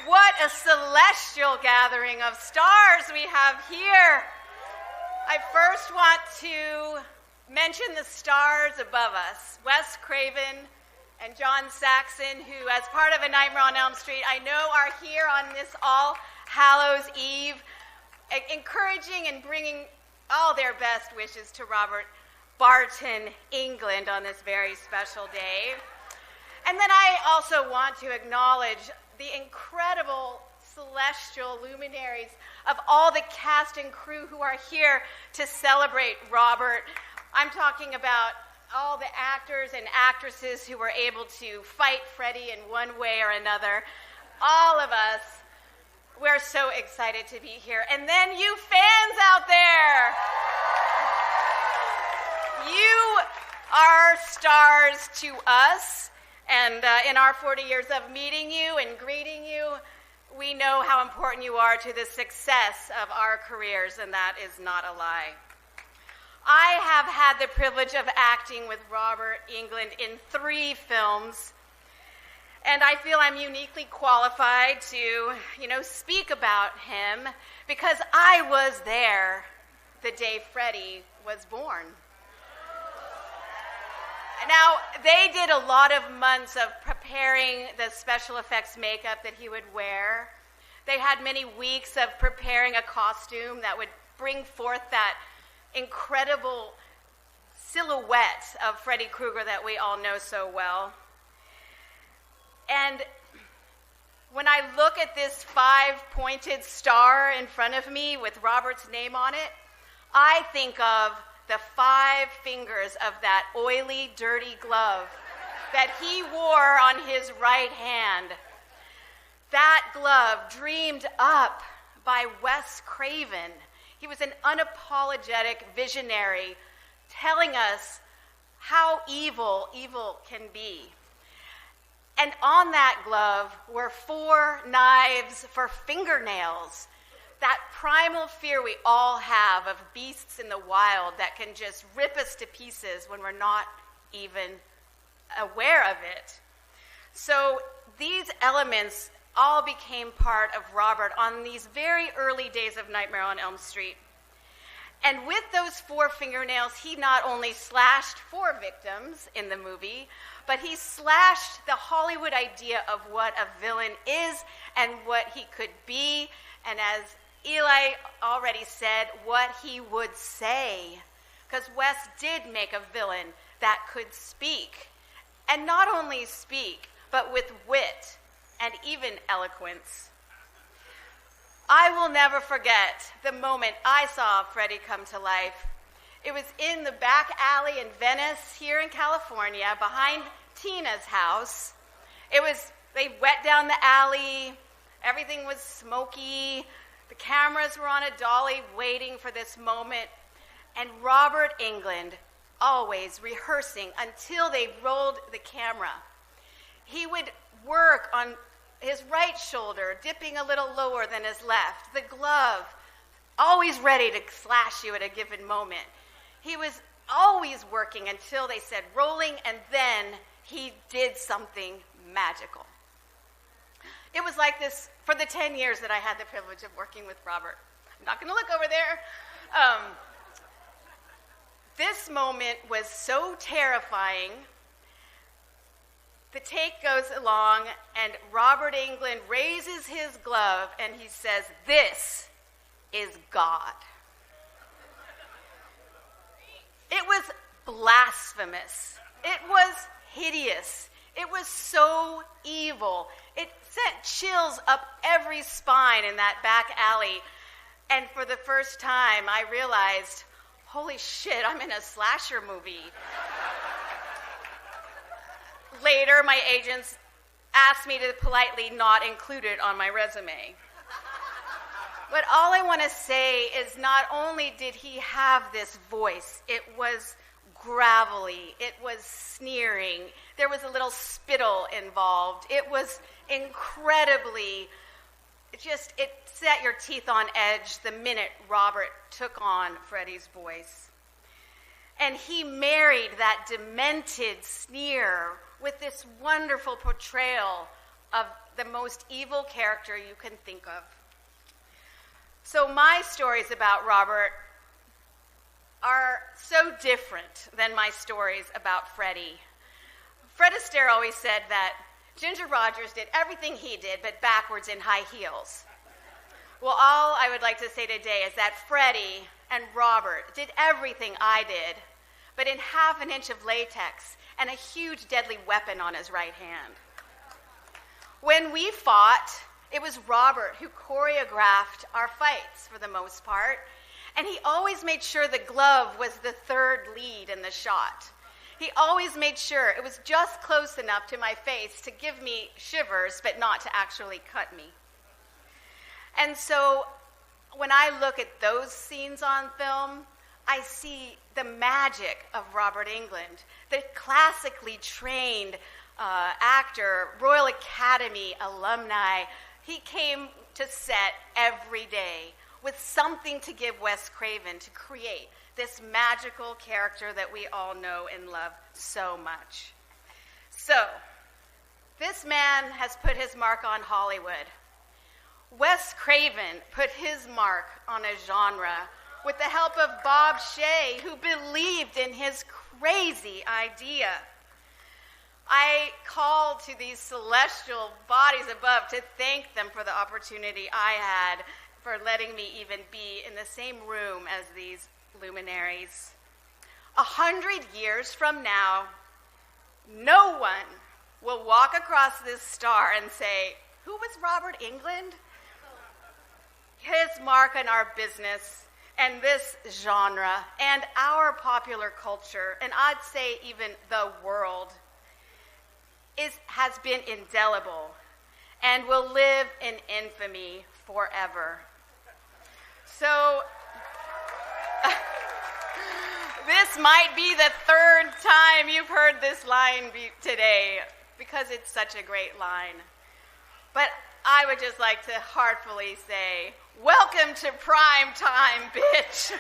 What a celestial gathering of stars we have here. I first want to mention the stars above us, Wes Craven and John Saxon, who, as part of A Nightmare on Elm Street, I know are here on this All Hallows Eve, encouraging and bringing all their best wishes to Robert Barton Englund on this very special day. And then I also want to acknowledge the incredible celestial luminaries of all the cast and crew who are here to celebrate Robert. I'm talking about all the actors and actresses who were able to fight Freddy in one way or another. All of us, we're so excited to be here. And then you fans out there, you are stars to us. And in our 40 years of meeting you and greeting you, we know how important you are to the success of our careers, and that is not a lie. I have had the privilege of acting with Robert Englund in 3 films, and I feel I'm uniquely qualified to, speak about him because I was there the day Freddy was born. Now, they did a lot of months of preparing the special effects makeup that he would wear. They had many weeks of preparing a costume that would bring forth that incredible silhouette of Freddy Krueger that we all know so well. And when I look at this 5-pointed star in front of me with Robert's name on it, I think of the 5 fingers of that oily, dirty glove that he wore on his right hand. That glove dreamed up by Wes Craven. He was an unapologetic visionary telling us how evil can be. And on that glove were 4 knives for fingernails. That primal fear we all have of beasts in the wild that can just rip us to pieces when we're not even aware of it. So these elements all became part of Robert on these very early days of Nightmare on Elm Street. And with those 4 fingernails, he not only slashed 4 victims in the movie, but he slashed the Hollywood idea of what a villain is and what he could be, and as Eli already said, what he would say. Because Wes did make a villain that could speak. And not only speak, but with wit and even eloquence. I will never forget the moment I saw Freddy come to life. It was in the back alley in Venice, here in California, behind Tina's house. They wet down the alley, everything was smoky, the cameras were on a dolly waiting for this moment, and Robert Englund, always rehearsing until they rolled the camera. He would work on his right shoulder, dipping a little lower than his left, the glove, always ready to slash you at a given moment. He was always working until they said rolling, and then he did something magical. It was like this for the 10 years that I had the privilege of working with Robert. I'm not going to look over there. This moment was so terrifying. The take goes along, and Robert Englund raises his glove, and he says, "This is God." It was blasphemous. It was hideous. It was so evil. It sent chills up every spine in that back alley. And for the first time, I realized, holy shit, I'm in a slasher movie. Later, my agents asked me to politely not include it on my resume. But all I want to say is not only did he have this voice, it was gravelly, it was sneering, there was a little spittle involved. It was incredibly, it set your teeth on edge the minute Robert took on Freddy's voice. And he married that demented sneer with this wonderful portrayal of the most evil character you can think of. So my stories about Robert are so different than my stories about Freddy. Fred Astaire always said that Ginger Rogers did everything he did, but backwards in high heels. Well, all I would like to say today is that Freddy and Robert did everything I did, but in half an inch of latex and a huge deadly weapon on his right hand. When we fought, it was Robert who choreographed our fights for the most part, and he always made sure the glove was the third lead in the shot. He always made sure it was just close enough to my face to give me shivers, but not to actually cut me. And so when I look at those scenes on film, I see the magic of Robert Englund, the classically trained actor, Royal Academy alumni. He came to set every day with something to give Wes Craven to create this magical character that we all know and love so much. So, this man has put his mark on Hollywood. Wes Craven put his mark on a genre with the help of Bob Shaye, who believed in his crazy idea. I call to these celestial bodies above to thank them for the opportunity I had for letting me even be in the same room as these luminaries. 100 years from now, no one will walk across this star and say, "Who was Robert Englund?" His mark on our business and this genre and our popular culture, and I'd say even the world, has been indelible and will live in infamy forever. So this might be the third time you've heard this line today because it's such a great line. But I would just like to heartfully say, welcome to prime time, bitch.